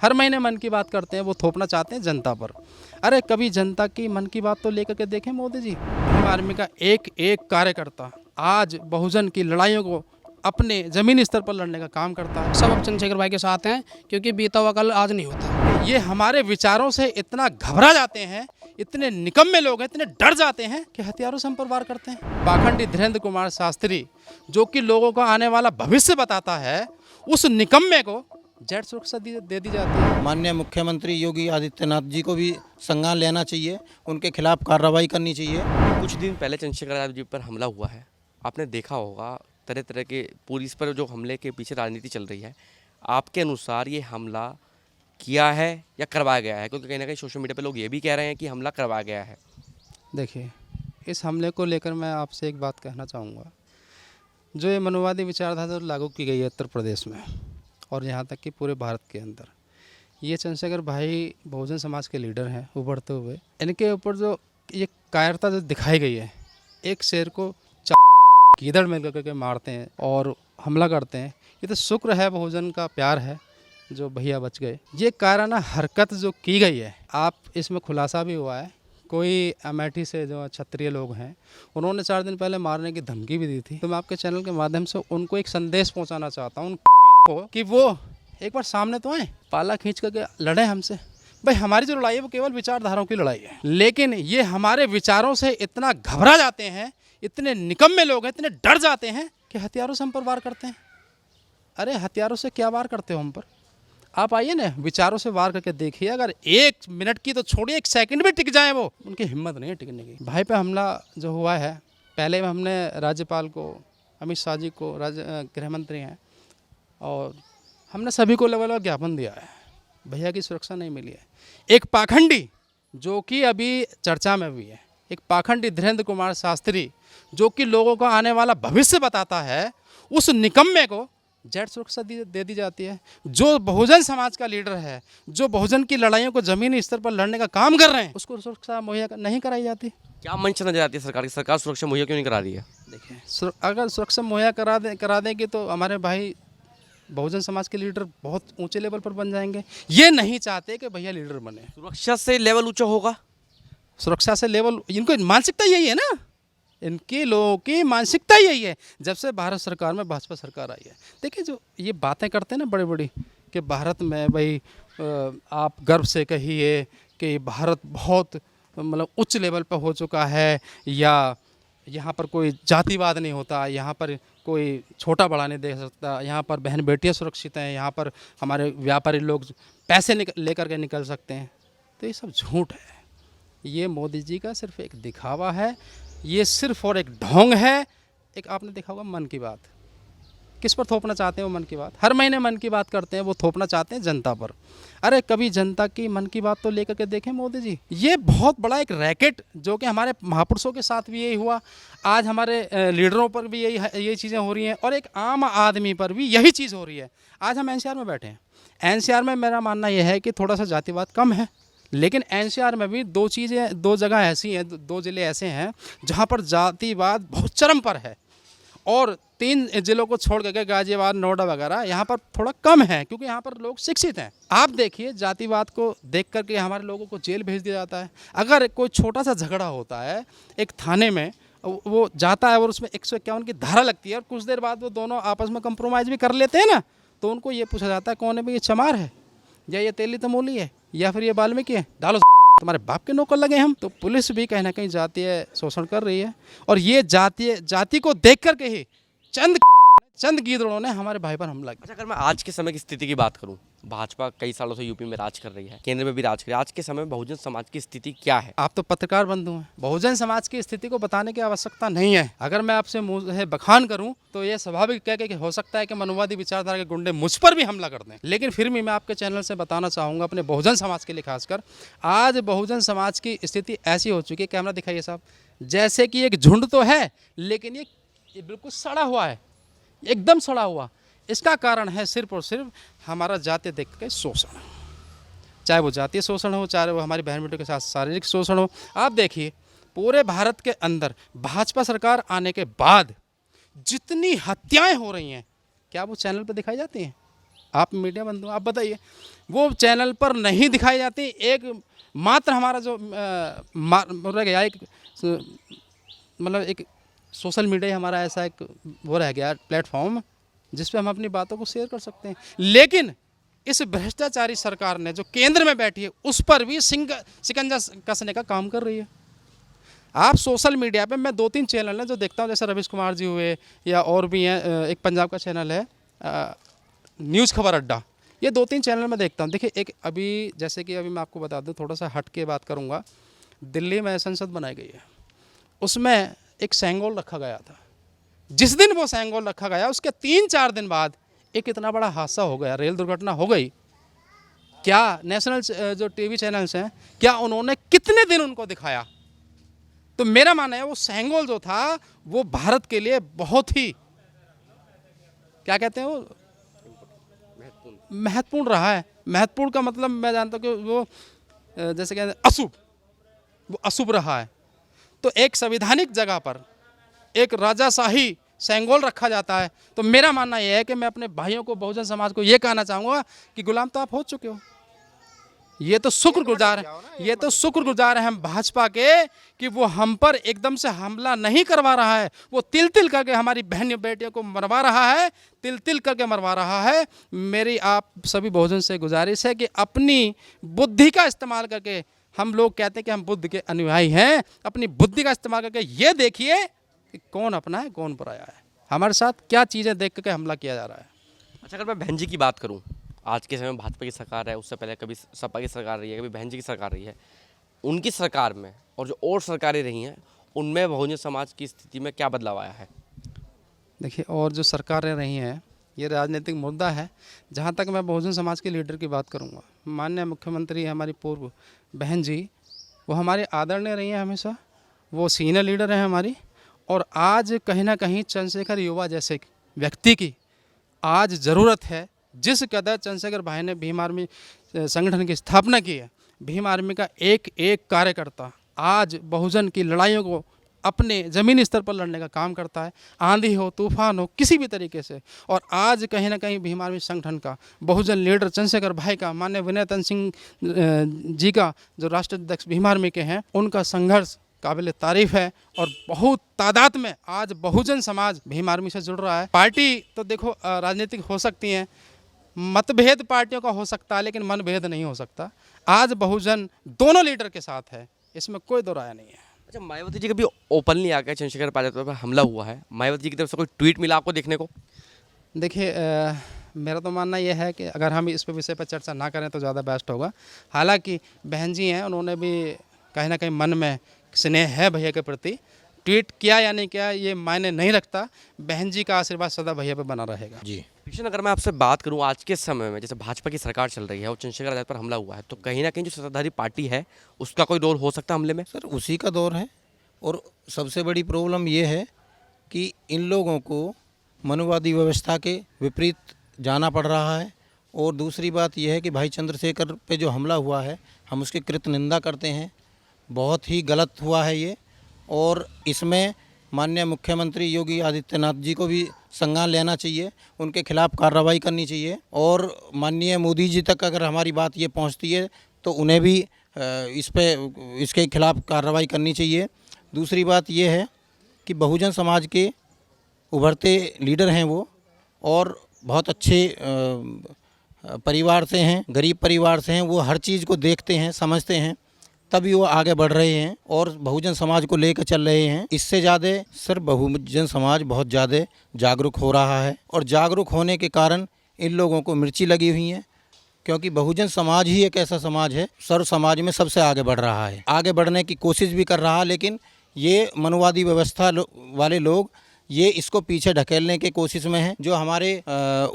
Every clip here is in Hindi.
हर महीने मन की बात करते हैं, वो थोपना चाहते हैं जनता पर। अरे कभी जनता की मन की बात तो लेकर के देखें मोदी जी। भीम आर्मी का एक एक कार्यकर्ता आज बहुजन की लड़ाइयों को अपने ज़मीनी स्तर पर लड़ने का काम करता है। सब अब चंद्रशेखर भाई के साथ हैं, क्योंकि बीता हुआ कल आज नहीं होता। ये हमारे विचारों से इतना घबरा जाते हैं, इतने निकम्मे लोग हैं, इतने डर जाते हैं कि हथियारों से हम पर वार करते हैं। पाखंडी धीरेन्द्र कुमार शास्त्री जो कि लोगों का आने वाला भविष्य बताता है, उस निकम्मे को जेड सुरक्षा दे दी जाती है। माननीय मुख्यमंत्री योगी आदित्यनाथ जी को भी संज्ञान लेना चाहिए, उनके खिलाफ कार्रवाई करनी चाहिए। कुछ दिन पहले चंद्रशेखर आजाद जी पर हमला हुआ है, आपने देखा होगा तरह तरह के पुलिस पर जो हमले के पीछे राजनीति चल रही है। आपके अनुसार ये हमला किया है या करवाया गया है? क्योंकि कहीं ना कहीं सोशल मीडिया पे लोग ये भी कह रहे हैं कि हमला करवाया गया है। देखिए, इस हमले को लेकर मैं आपसे एक बात कहना चाहूँगा। जो ये मनोवादी विचारधारा लागू की गई है उत्तर प्रदेश में और यहाँ तक कि पूरे भारत के अंदर, ये चंद्रशेखर भाई बहुजन समाज के लीडर हैं उभरते हुए। इनके ऊपर जो ये कायरता जो दिखाई गई है, एक शेर को गीदड़ मिल करके मारते हैं और हमला करते हैं, ये तो शुक्र है बहुजन का प्यार है जो भैया बच गए। ये कायराना हरकत जो की गई है, आप इसमें खुलासा भी हुआ है। कोई अमेठी से जो क्षत्रिय लोग हैं, उन्होंने 4 दिन पहले मारने की धमकी भी दी थी। तो मैं आपके चैनल के माध्यम से उनको एक संदेश पहुंचाना चाहता हूं को कि वो एक बार सामने तो आए, पाला खींच करके लड़े हमसे। भाई हमारी जो लड़ाई है वो केवल विचारधाराओं की लड़ाई है, लेकिन ये हमारे विचारों से इतना घबरा जाते हैं, इतने निकम्मे लोग हैं, इतने डर जाते हैं कि हथियारों से हम पर वार करते हैं। अरे हथियारों से क्या वार करते हो हम पर? आप आइए ना, विचारों से वार करके देखिए। अगर 1 मिनट की तो छोड़िए, 1 सेकंड भी टिक जाए, वो उनकी हिम्मत नहीं है टिकने की। भाई पे हमला जो हुआ है, पहले में हमने राज्यपाल को, अमित शाह जी को, गृह मंत्री हैं, और हमने सभी को लेवल ज्ञापन दिया है। भैया की सुरक्षा नहीं मिली है। एक पाखंडी जो कि अभी चर्चा में भी है, एक पाखंडी धीरेन्द्र कुमार शास्त्री जो कि लोगों का आने वाला भविष्य बताता है, उस निकम्मे को जेड सुरक्षा दे दी जाती है। जो बहुजन समाज का लीडर है, जो बहुजन की लड़ाइयों को ज़मीनी स्तर पर लड़ने का काम कर रहे हैं, उसको सुरक्षा मुहैया नहीं कराई जाती। क्या मंशा नजर आती है सरकार की? सरकार सुरक्षा मुहैया क्यों नहीं करा रही है? देखिए, अगर सुरक्षा मुहैया करा देंगे तो हमारे भाई बहुजन समाज के लीडर बहुत ऊंचे लेवल पर बन जाएंगे। ये नहीं चाहते कि भैया लीडर बने। सुरक्षा से लेवल ऊंचा होगा? सुरक्षा से लेवल, इनको मानसिकता यही है ना, इनके लोगों की मानसिकता यही है। जब से भारत सरकार में भाजपा सरकार आई है, देखिए जो ये बातें करते हैं ना बड़ी बड़ी कि भारत में भाई आप गर्व से कहिए कि भारत बहुत मतलब उच्च लेवल पर हो चुका है, या यहाँ पर कोई जातिवाद नहीं होता, यहाँ पर कोई छोटा बड़ा नहीं देख सकता, यहाँ पर बहन बेटियाँ सुरक्षित हैं, यहाँ पर हमारे व्यापारी लोग पैसे लेकर के निकल सकते हैं। तो ये सब झूठ है। ये मोदी जी का सिर्फ एक दिखावा है, ये सिर्फ और एक ढोंग है। एक आपने देखा होगा मन की बात, किस पर थोपना चाहते हैं वो मन की बात? हर महीने मन की बात करते हैं, वो थोपना चाहते हैं जनता पर। अरे कभी जनता की मन की बात तो लेकर के देखें मोदी जी। ये बहुत बड़ा एक रैकेट जो कि हमारे महापुरुषों के साथ भी यही हुआ, आज हमारे लीडरों पर भी यही चीज़ें हो रही हैं, और एक आम आदमी पर भी यही चीज़ हो रही है। आज हम एनसीआर में बैठे हैं। एनसीआर में मेरा मानना यह है कि थोड़ा सा जातिवाद कम है, लेकिन एनसीआर में भी 2 जगह ऐसी हैं, 2 ज़िले ऐसे हैं जहां पर जातिवाद बहुत चरम पर है, और 3 ज़िलों को छोड़ करके गाजियाबाद, नोएडा वगैरह यहाँ पर थोड़ा कम है, क्योंकि यहाँ पर लोग शिक्षित हैं। आप देखिए, जातिवाद को देख करके हमारे लोगों को जेल भेज दिया जाता है। अगर कोई छोटा सा झगड़ा होता है एक थाने में, वो जाता है और उसमें 151 की धारा लगती है, और कुछ देर बाद वो दोनों आपस में कंप्रोमाइज़ भी कर लेते हैं ना, तो उनको ये पूछा जाता है कौन है भाई, ये चमार है या ये तेली तमोली है या फिर ये वाल्मीकि है, डालो तुम्हारे बाप के नौकर लगे हम। तो पुलिस भी कहीं ना कहीं जातीय शोषण कर रही है, और ये जाति को देख करके ही चंद गीदड़ों ने हमारे भाई पर हमला किया। अच्छा, अगर मैं आज के समय की स्थिति की बात करूं, भाजपा कई सालों से यूपी में राज कर रही है, केंद्र में भी राज कर रही है। आज के समय में बहुजन समाज की स्थिति क्या है? आप तो पत्रकार बंधु हैं, बहुजन समाज की स्थिति को बताने की आवश्यकता नहीं है। अगर मैं आपसे मुझे बखान करूं तो ये स्वाभाविक है कि हो सकता है कि मनोवादी विचारधारा के गुंडे मुझ पर भी हमला कर दें, लेकिन फिर भी मैं आपके चैनल से बताना चाहूँगा, अपने बहुजन समाज के लिए खासकर, आज बहुजन समाज की स्थिति ऐसी हो चुकी है, कैमरा दिखाइए साहब, जैसे कि एक झुंड तो है लेकिन ये बिल्कुल सड़ा हुआ है, एकदम सड़ा हुआ। इसका कारण है सिर्फ और सिर्फ हमारा जातीय देख के शोषण, चाहे वो जातीय शोषण हो, चाहे वो हमारी बहन बेटियों के साथ शारीरिक शोषण हो। आप देखिए, पूरे भारत के अंदर भाजपा सरकार आने के बाद जितनी हत्याएं हो रही हैं, क्या वो चैनल पर दिखाई जाती हैं? आप मीडिया बंधु आप बताइए, वो चैनल पर नहीं दिखाई जाती। एक मात्र हमारा जो रह गया एक मतलब एक सोशल मीडिया हमारा ऐसा एक वो रह गया प्लेटफॉर्म जिस पे हम अपनी बातों को शेयर कर सकते हैं। लेकिन इस भ्रष्टाचारी सरकार ने जो केंद्र में बैठी है उस पर भी शिकंजा कसने का काम कर रही है। आप सोशल मीडिया पे मैं 2-3 चैनल हैं जो देखता हूँ, जैसे रवीश कुमार जी हुए या और भी हैं, एक पंजाब का चैनल है न्यूज़ खबर अड्डा, ये 2-3 चैनल मैं देखता हूँ। देखिए एक अभी जैसे कि अभी मैं आपको बता दूँ, थोड़ा सा हट के बात करूँगा, दिल्ली में संसद बनाई गई है, उसमें एक सेंगोल रखा गया था। जिस दिन वो सेंगोल रखा गया उसके 3-4 दिन बाद एक इतना बड़ा हादसा हो गया, रेल दुर्घटना हो गई। क्या नेशनल जो टीवी चैनल्स हैं, क्या उन्होंने कितने दिन उनको दिखाया? तो मेरा मानना है वो सेंगोल जो था वो भारत के लिए बहुत ही क्या कहते हैं वो महत्वपूर्ण रहा है। महत्वपूर्ण का मतलब मैं जानता हूँ कि वो जैसे कहते हैं अशुभ, वो अशुभ रहा है। तो एक संवैधानिक जगह पर एक राजाशाही सेंगोल रखा जाता है, तो मेरा मानना यह है कि मैं अपने भाइयों को, बहुजन समाज को ये कहना चाहूँगा कि गुलाम तो आप हो चुके हो। ये तो शुक्रगुजार है हम भाजपा के कि वो हम पर एकदम से हमला नहीं करवा रहा है, वो तिल तिल करके हमारी बहन बेटियों को मरवा रहा है, तिल तिल करके मरवा रहा है। मेरी आप सभी बहुजन से गुजारिश है कि अपनी बुद्धि का इस्तेमाल करके, हम लोग कहते हैं कि हम बुद्ध के अनुयायी हैं, अपनी बुद्धि का इस्तेमाल करके ये देखिए कि कौन अपना है कौन पराया है, हमारे साथ क्या चीज़ें देख करके हमला किया जा रहा है। अच्छा, अगर मैं बहन जी की बात करूं, आज के समय में भाजपा की सरकार है, उससे पहले कभी सपा की सरकार रही है, कभी बहन जी की सरकार रही है, उनकी सरकार में और जो और सरकारें रही हैं उनमें बहुजन समाज की स्थिति में क्या बदलाव आया है? देखिए, और जो सरकारें रही हैं ये राजनीतिक मुद्दा है। जहाँ तक मैं बहुजन समाज के लीडर की बात करूँगा, माननीय मुख्यमंत्री हमारी पूर्व बहन जी, वो हमारे आदरणीय रही हैं हमेशा, वो सीनियर लीडर हैं हमारी। और आज कहीं ना कहीं चंद्रशेखर युवा जैसे व्यक्ति की आज ज़रूरत है। जिस कदर चंद्रशेखर भाई ने भीम आर्मी संगठन की स्थापना की है, भीम आर्मी का एक एक कार्यकर्ता आज बहुजन की लड़ाइयों को अपने ज़मीनी स्तर पर लड़ने का काम करता है, आंधी हो तूफान हो किसी भी तरीके से। और आज कहीं ना कहीं भीम आर्मी संगठन का बहुजन लीडर चंद्रशेखर भाई का, माननीय विनय तन सिंह जी का जो राष्ट्रीय अध्यक्ष भीम आर्मी के हैं, उनका संघर्ष काबिल तारीफ है। और बहुत तादाद में आज बहुजन समाज भीम आर्मी से जुड़ रहा है। पार्टी तो देखो राजनीतिक हो सकती हैं, मतभेद पार्टियों का हो सकता है, लेकिन मनभेद नहीं हो सकता। आज बहुजन दोनों लीडर के साथ है, इसमें कोई दो राय नहीं है। अच्छा, मायावती जी कभी ओपनली आकर चंद्रशेखर पायलट पर हमला हुआ है, मायावती जी की तरफ से कोई ट्वीट मिला आपको देखने को? देखिए, मेरा तो मानना यह है कि अगर हम इस विषय पर चर्चा ना करें तो ज़्यादा बेस्ट होगा। हालांकि बहन जी हैं, उन्होंने भी कहीं ना कहीं मन में स्नेह है भैया के प्रति। ट्वीट किया या नहीं किया ये मायने नहीं रखता, बहन जी का आशीर्वाद सदा भैया पे बना रहेगा। जी। किशन, अगर मैं आपसे बात करूं, आज के समय में जैसे भाजपा की सरकार चल रही है और चंद्रशेखर आज़ाद पर हमला हुआ है, तो कहीं ना कहीं जो सत्ताधारी पार्टी है उसका कोई रोल हो सकता है हमले में? सर, उसी का दौर है। और सबसे बड़ी प्रॉब्लम ये है कि इन लोगों को मनुवादी व्यवस्था के विपरीत जाना पड़ रहा है। और दूसरी बात यह है कि भाई चंद्रशेखर पे जो हमला हुआ है, हम उसकी कृत निंदा करते हैं। बहुत ही गलत हुआ है ये, और इसमें माननीय मुख्यमंत्री योगी आदित्यनाथ जी को भी संज्ञान लेना चाहिए, उनके खिलाफ कार्रवाई करनी चाहिए। और माननीय मोदी जी तक अगर हमारी बात ये पहुंचती है तो उन्हें भी इसके खिलाफ कार्रवाई करनी चाहिए। दूसरी बात ये है कि बहुजन समाज के उभरते लीडर हैं वो, और बहुत अच्छे परिवार से हैं, गरीब परिवार से हैं। वो हर चीज़ को देखते हैं, समझते हैं, तभी वो आगे बढ़ रहे हैं और बहुजन समाज को लेकर चल रहे हैं। इससे ज़्यादा सिर्फ बहुजन समाज बहुत ज़्यादा जागरूक हो रहा है, और जागरूक होने के कारण इन लोगों को मिर्ची लगी हुई है, क्योंकि बहुजन समाज ही एक ऐसा समाज है सर्व समाज में सबसे आगे बढ़ रहा है, आगे बढ़ने की कोशिश भी कर रहा है। लेकिन ये मनुवादी व्यवस्था वाले लोग ये इसको पीछे ढकेलने की कोशिश में हैं। जो हमारे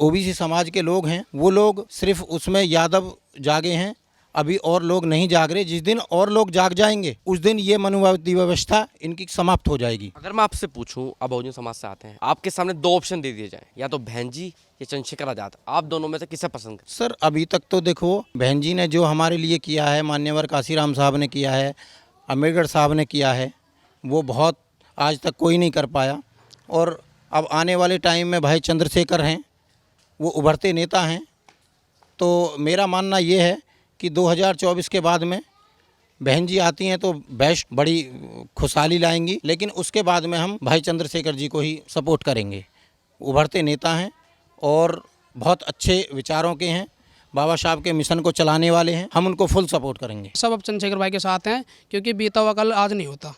ओबीसी समाज के लोग हैं, वो लोग सिर्फ उसमें यादव जागे हैं, अभी और लोग नहीं जाग रहे। जिस दिन और लोग जाग जाएंगे उस दिन ये मनुवादी व्यवस्था इनकी समाप्त हो जाएगी। अगर मैं आपसे पूछूं, आप बहुजन समाज से आते हैं, आपके सामने 2 ऑप्शन दे दिए जाएं, या तो बहन जी या चंद्रशेखर आज़ाद, आप दोनों में से किसे पसंद करें? सर, अभी तक तो देखो बहन जी ने जो हमारे लिए किया है, मान्यवर काशीराम साहब ने किया है, अम्बेडकर साहब ने किया है, वो बहुत आज तक कोई नहीं कर पाया। और अब आने वाले टाइम में भाई चंद्रशेखर हैं, वो उभरते नेता हैं, तो मेरा मानना ये है कि 2024 के बाद में बहन जी आती हैं तो बेस्ट बड़ी खुशहाली लाएंगी, लेकिन उसके बाद में हम भाई चंद्रशेखर जी को ही सपोर्ट करेंगे। उभरते नेता हैं और बहुत अच्छे विचारों के हैं, बाबा साहब के मिशन को चलाने वाले हैं, हम उनको फुल सपोर्ट करेंगे। सब अब चंद्रशेखर भाई के साथ हैं, क्योंकि बीता हुआ कल आज नहीं होता।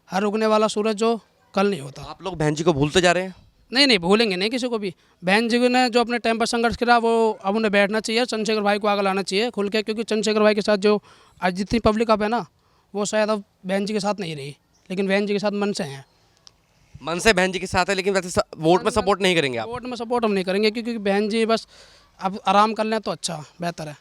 हर उगने वाला सूरज जो कल नहीं होता। आप लोग बहन जी को भूलते जा रहे हैं। नहीं भूलेंगे नहीं किसी को भी। बहन जी ने जो अपने टाइम पर संघर्ष किया वो अब उन्हें बैठना चाहिए, चंद्रशेखर भाई को आगे लाना चाहिए खुल के, क्योंकि चंद्रशेखर भाई के साथ जो आज जितनी पब्लिक अब है ना, वो शायद अब बहन जी के साथ नहीं रही, लेकिन बहन जी के साथ मन से हैं। मन से बहन जी के साथ है, लेकिन वैसे वोट में सपोर्ट नहीं करेंगे आप। वोट में सपोर्ट हम नहीं करेंगे, क्योंकि बहन जी बस अब आराम कर लें तो अच्छा बेहतर है।